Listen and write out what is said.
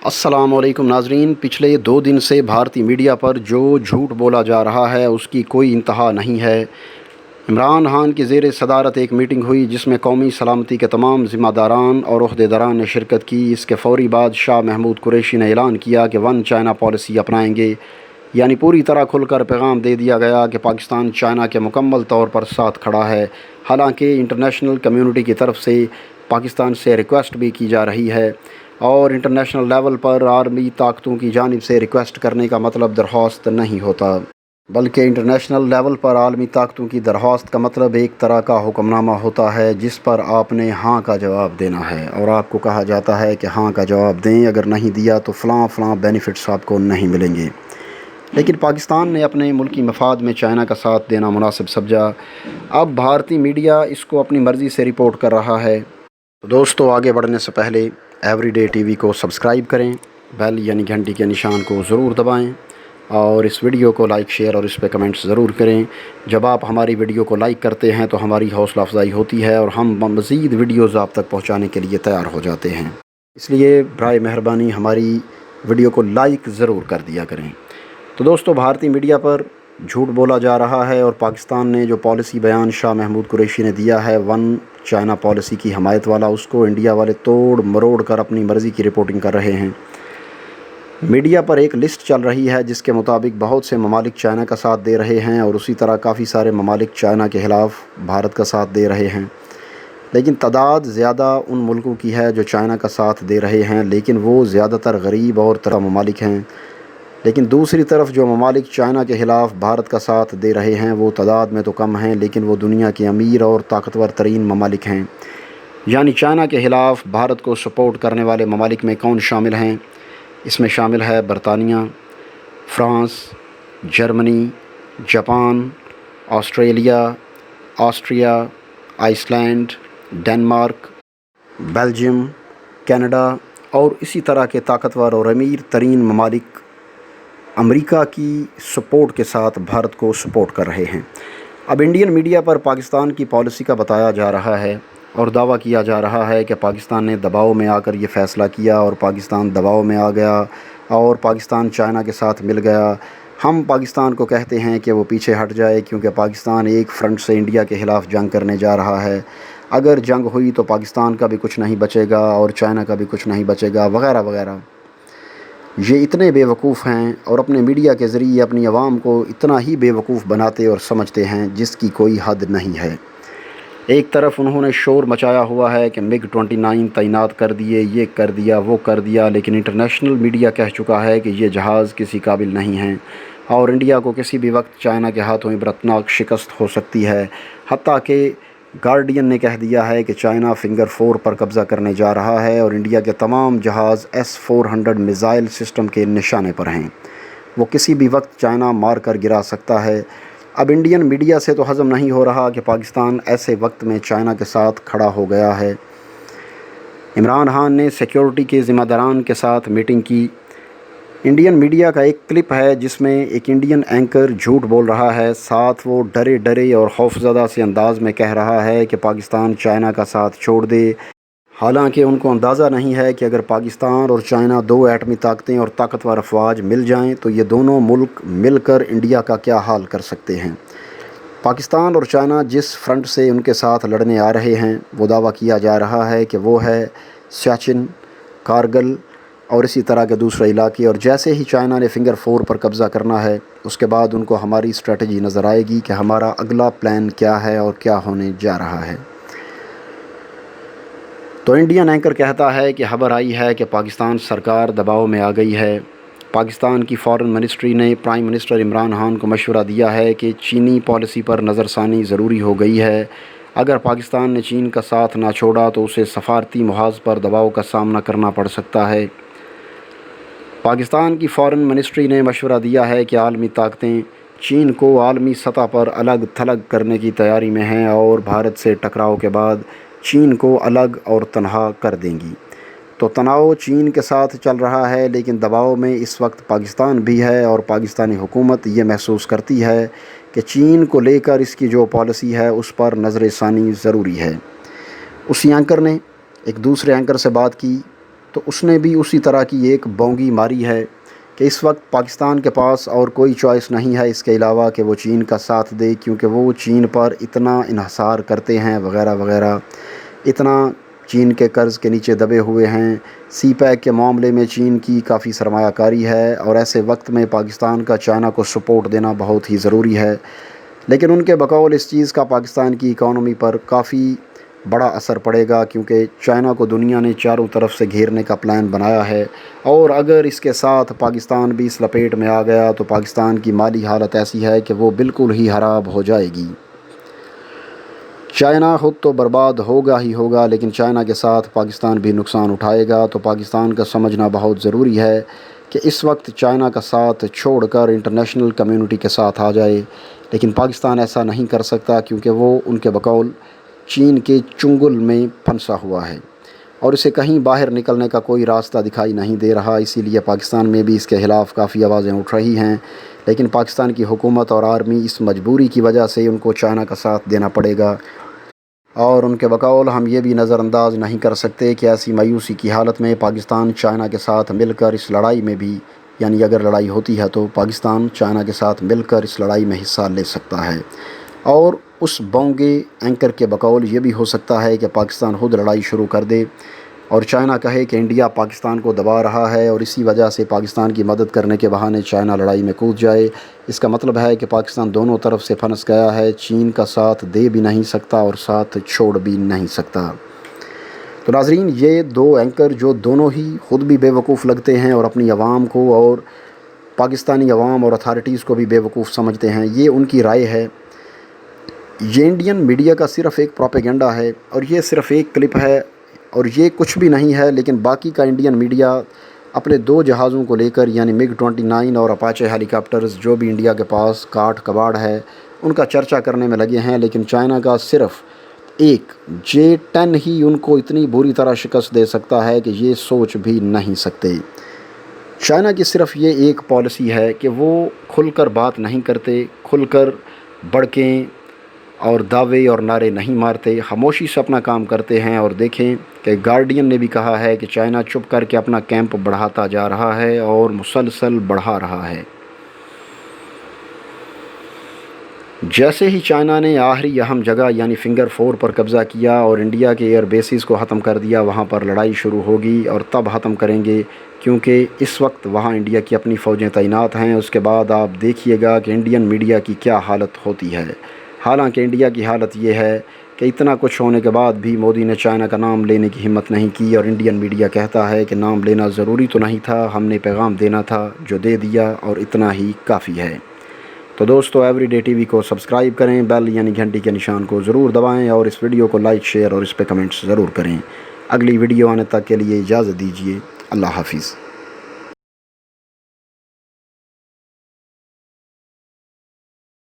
السلام علیکم ناظرین، پچھلے 2 دن سے بھارتی میڈیا پر جو جھوٹ بولا جا رہا ہے اس کی کوئی انتہا نہیں ہے۔ عمران خان کی زیر صدارت ایک میٹنگ ہوئی جس میں قومی سلامتی کے تمام ذمہ داران اور عہدیداران نے شرکت کی۔ اس کے فوری بعد شاہ محمود قریشی نے اعلان کیا کہ ون چائنا پالیسی اپنائیں گے، یعنی پوری طرح کھل کر پیغام دے دیا گیا کہ پاکستان چائنا کے مکمل طور پر ساتھ کھڑا ہے۔ حالانکہ انٹرنیشنل کمیونٹی کی طرف سے پاکستان سے ریکویسٹ بھی کی جا رہی ہے، اور انٹرنیشنل لیول پر عالمی طاقتوں کی جانب سے ریکویسٹ کرنے کا مطلب درخواست نہیں ہوتا، بلکہ انٹرنیشنل لیول پر عالمی طاقتوں کی درخواست کا مطلب ایک طرح کا حکم نامہ ہوتا ہے جس پر آپ نے ہاں کا جواب دینا ہے، اور آپ کو کہا جاتا ہے کہ ہاں کا جواب دیں، اگر نہیں دیا تو فلاں بینیفٹس آپ کو نہیں ملیں گے۔ لیکن پاکستان نے اپنے ملکی مفاد میں چائنا کا ساتھ دینا مناسب سمجھا۔ اب بھارتی میڈیا اس کو اپنی مرضی سے رپورٹ کر رہا ہے۔ تو دوستو، آگے بڑھنے سے پہلے ایوری ڈے ٹی وی کو سبسکرائب کریں، بیل یعنی گھنٹی کے نشان کو ضرور دبائیں، اور اس ویڈیو کو لائک، شیئر اور اس پہ کمنٹس ضرور کریں۔ جب آپ ہماری ویڈیو کو لائک کرتے ہیں تو ہماری حوصلہ افزائی ہوتی ہے اور ہم مزید ویڈیوز آپ تک پہنچانے کے لیے تیار ہو جاتے ہیں، اس لیے برائے مہربانی ہماری ویڈیو کو لائک ضرور کر دیا کریں۔ تو دوستو، بھارتی میڈیا پر جھوٹ بولا جا رہا ہے، اور پاکستان نے جو پالیسی بیان شاہ محمود قریشی نے دیا ہے ون چائنا پالیسی کی حمایت والا، اس کو انڈیا والے توڑ مروڑ کر اپنی مرضی کی رپورٹنگ کر رہے ہیں۔ میڈیا پر ایک لسٹ چل رہی ہے جس کے مطابق بہت سے ممالک چائنا کا ساتھ دے رہے ہیں، اور اسی طرح کافی سارے ممالک چائنا کے خلاف بھارت کا ساتھ دے رہے ہیں، لیکن تعداد زیادہ ان ملکوں کی ہے جو چائنا کا ساتھ دے رہے ہیں، لیکن وہ زیادہ تر غریب اور ترقی یافتہ ممالک ہیں۔ لیکن دوسری طرف جو ممالک چائنا کے خلاف بھارت کا ساتھ دے رہے ہیں وہ تعداد میں تو کم ہیں، لیکن وہ دنیا کے امیر اور طاقتور ترین ممالک ہیں۔ یعنی چائنا کے خلاف بھارت کو سپورٹ کرنے والے ممالک میں کون شامل ہیں؟ اس میں شامل ہے برطانیہ، France, Germany, Japan, Australia, Austria, Iceland, Denmark, Belgium, Canada, اور اسی طرح کے طاقتور اور امیر ترین ممالک امریکہ کی سپورٹ کے ساتھ بھارت کو سپورٹ کر رہے ہیں۔ اب انڈین میڈیا پر پاکستان کی پالیسی کا بتایا جا رہا ہے اور دعویٰ کیا جا رہا ہے کہ پاکستان نے دباؤ میں آ کر یہ فیصلہ کیا، اور پاکستان دباؤ میں آ گیا اور پاکستان چائنا کے ساتھ مل گیا۔ ہم پاکستان کو کہتے ہیں کہ وہ پیچھے ہٹ جائے، کیونکہ پاکستان ایک فرنٹ سے انڈیا کے خلاف جنگ کرنے جا رہا ہے۔ اگر جنگ ہوئی تو پاکستان کا بھی کچھ نہیں بچے گا اور چائنا کا بھی کچھ نہیں بچے گا، وغیرہ وغیرہ۔ یہ اتنے بے وقوف ہیں اور اپنے میڈیا کے ذریعے اپنی عوام کو اتنا ہی بے وقوف بناتے اور سمجھتے ہیں جس کی کوئی حد نہیں ہے۔ ایک طرف انہوں نے شور مچایا ہوا ہے کہ MiG 29 تعینات کر دیے، یہ کر دیا، وہ کر دیا، لیکن انٹرنیشنل میڈیا کہہ چکا ہے کہ یہ جہاز کسی قابل نہیں ہیں، اور انڈیا کو کسی بھی وقت چائنا کے ہاتھوں عبرتناک شکست ہو سکتی ہے۔ حتیٰ کہ گارڈین نے کہہ دیا ہے کہ چائنا فنگر 4 پر قبضہ کرنے جا رہا ہے، اور انڈیا کے تمام جہاز S-400 میزائل سسٹم کے نشانے پر ہیں، وہ کسی بھی وقت چائنا مار کر گرا سکتا ہے۔ اب انڈین میڈیا سے تو ہضم نہیں ہو رہا کہ پاکستان ایسے وقت میں چائنا کے ساتھ کھڑا ہو گیا ہے۔ عمران خان نے سیکیورٹی کے ذمہ داران کے ساتھ میٹنگ کی۔ انڈین میڈیا کا ایک کلپ ہے جس میں ایک انڈین اینکر جھوٹ بول رہا ہے، ساتھ وہ ڈرے ڈرے اور خوفزدہ سے انداز میں کہہ رہا ہے کہ پاکستان چائنا کا ساتھ چھوڑ دے۔ حالانکہ ان کو اندازہ نہیں ہے کہ اگر پاکستان اور چائنا دو ایٹمی طاقتیں اور طاقتور افواج مل جائیں تو یہ دونوں ملک مل کر انڈیا کا کیا حال کر سکتے ہیں۔ پاکستان اور چائنا جس فرنٹ سے ان کے ساتھ لڑنے آ رہے ہیں وہ دعویٰ کیا جا رہا ہے کہ وہ ہے سیاچن، کارگل اور اسی طرح کے دوسرے علاقے، اور جیسے ہی چائنا نے فنگر 4 پر قبضہ کرنا ہے اس کے بعد ان کو ہماری اسٹریٹجی نظر آئے گی کہ ہمارا اگلا پلان کیا ہے اور کیا ہونے جا رہا ہے۔ تو انڈین اینکر کہتا ہے کہ خبر آئی ہے کہ پاکستان سرکار دباؤ میں آ گئی ہے۔ پاکستان کی فارن منسٹری نے پرائم منسٹر عمران خان کو مشورہ دیا ہے کہ چینی پالیسی پر نظر ثانی ضروری ہو گئی ہے۔ اگر پاکستان نے چین کا ساتھ نہ چھوڑا تو اسے سفارتی محاذ پر دباؤ کا سامنا کرنا پڑ سکتا ہے۔ پاکستان کی فارن منسٹری نے مشورہ دیا ہے کہ عالمی طاقتیں چین کو عالمی سطح پر الگ تھلگ کرنے کی تیاری میں ہیں، اور بھارت سے ٹکراؤ کے بعد چین کو الگ اور تنہا کر دیں گی۔ تو تناؤ چین کے ساتھ چل رہا ہے، لیکن دباؤ میں اس وقت پاکستان بھی ہے، اور پاکستانی حکومت یہ محسوس کرتی ہے کہ چین کو لے کر اس کی جو پالیسی ہے اس پر نظر ثانی ضروری ہے۔ اسی اینکر نے ایک دوسرے اینکر سے بات کی تو اس نے بھی اسی طرح کی ایک بونگی ماری ہے کہ اس وقت پاکستان کے پاس اور کوئی چوائس نہیں ہے اس کے علاوہ کہ وہ چین کا ساتھ دے، کیونکہ وہ چین پر اتنا انحصار کرتے ہیں وغیرہ وغیرہ، اتنا چین کے قرض کے نیچے دبے ہوئے ہیں۔ سی پیک کے معاملے میں چین کی کافی سرمایہ کاری ہے، اور ایسے وقت میں پاکستان کا چائنا کو سپورٹ دینا بہت ہی ضروری ہے۔ لیکن ان کے بقول اس چیز کا پاکستان کی اکانومی پر کافی بڑا اثر پڑے گا، کیونکہ چائنا کو دنیا نے چاروں طرف سے گھیرنے کا پلان بنایا ہے، اور اگر اس کے ساتھ پاکستان بھی اس لپیٹ میں آ گیا تو پاکستان کی مالی حالت ایسی ہے کہ وہ بالکل ہی خراب ہو جائے گی۔ چائنا خود تو برباد ہوگا ہی ہوگا، لیکن چائنا کے ساتھ پاکستان بھی نقصان اٹھائے گا۔ تو پاکستان کا سمجھنا بہت ضروری ہے کہ اس وقت چائنا کا ساتھ چھوڑ کر انٹرنیشنل کمیونٹی کے ساتھ آ جائے، لیکن پاکستان ایسا نہیں کر سکتا، کیونکہ وہ ان کے بقول چین کے چنگل میں پھنسا ہوا ہے اور اسے کہیں باہر نکلنے کا کوئی راستہ دکھائی نہیں دے رہا۔ اسی لیے پاکستان میں بھی اس کے خلاف کافی آوازیں اٹھ رہی ہیں، لیکن پاکستان کی حکومت اور آرمی اس مجبوری کی وجہ سے ان کو چائنا کا ساتھ دینا پڑے گا، اور ان کے بقول ہم یہ بھی نظر انداز نہیں کر سکتے کہ ایسی مایوسی کی حالت میں پاکستان چائنا کے ساتھ مل کر اس لڑائی میں بھی، یعنی اگر لڑائی ہوتی ہے تو پاکستان چائنا کے ساتھ مل کر اس لڑائی میں حصہ لے سکتا ہے۔ اور اس بونگے اینکر کے بقول یہ بھی ہو سکتا ہے کہ پاکستان خود لڑائی شروع کر دے اور چائنا کہے کہ انڈیا پاکستان کو دبا رہا ہے، اور اسی وجہ سے پاکستان کی مدد کرنے کے بہانے چائنا لڑائی میں کود جائے۔ اس کا مطلب ہے کہ پاکستان دونوں طرف سے پھنس گیا ہے، چین کا ساتھ دے بھی نہیں سکتا اور ساتھ چھوڑ بھی نہیں سکتا۔ تو ناظرین، یہ دو اینکر جو دونوں ہی خود بھی بے وقوف لگتے ہیں اور اپنی عوام کو اور پاکستانی عوام اور اتھارٹیز کو بھی بے وقوف سمجھتے ہیں، یہ ان کی رائے ہے۔ یہ انڈین میڈیا کا صرف ایک پروپیگنڈا ہے، اور یہ صرف ایک کلپ ہے، اور یہ کچھ بھی نہیں ہے، لیکن باقی کا انڈین میڈیا اپنے دو جہازوں کو لے کر، یعنی MiG 29 اور اپاچے ہیلی کاپٹرز جو بھی انڈیا کے پاس کاٹ کباڑ ہے، ان کا چرچا کرنے میں لگے ہیں، لیکن چائنا کا صرف ایک J-10 ہی ان کو اتنی بری طرح شکست دے سکتا ہے کہ یہ سوچ بھی نہیں سکتے۔ چائنا کی صرف یہ ایک پالیسی ہے کہ وہ کھل کر بات نہیں کرتے، کھل کر بڑکیں اور دعوے اور نعرے نہیں مارتے، خاموشی سے اپنا کام کرتے ہیں۔ اور دیکھیں کہ گارڈین نے بھی کہا ہے کہ چائنا چپ کر کے اپنا کیمپ بڑھاتا جا رہا ہے اور مسلسل بڑھا رہا ہے۔ جیسے ہی چائنا نے آخری اہم جگہ یعنی فنگر 4 پر قبضہ کیا اور انڈیا کے ایئر بیسز کو ختم کر دیا، وہاں پر لڑائی شروع ہوگی، اور تب ختم کریں گے، کیونکہ اس وقت وہاں انڈیا کی اپنی فوجیں تعینات ہیں۔ اس کے بعد آپ دیکھیے گا کہ انڈین میڈیا کی کیا حالت ہوتی ہے۔ حالانکہ انڈیا کی حالت یہ ہے کہ اتنا کچھ ہونے کے بعد بھی مودی نے چائنا کا نام لینے کی ہمت نہیں کی، اور انڈین میڈیا کہتا ہے کہ نام لینا ضروری تو نہیں تھا، ہم نے پیغام دینا تھا جو دے دیا، اور اتنا ہی کافی ہے۔ تو دوستو، ایوری ڈے ٹی وی کو سبسکرائب کریں، بیل یعنی گھنٹی کے نشان کو ضرور دبائیں، اور اس ویڈیو کو لائک، شیئر اور اس پہ کمنٹس ضرور کریں۔ اگلی ویڈیو آنے تک کے لیے اجازت دیجیے۔ اللہ حافظ۔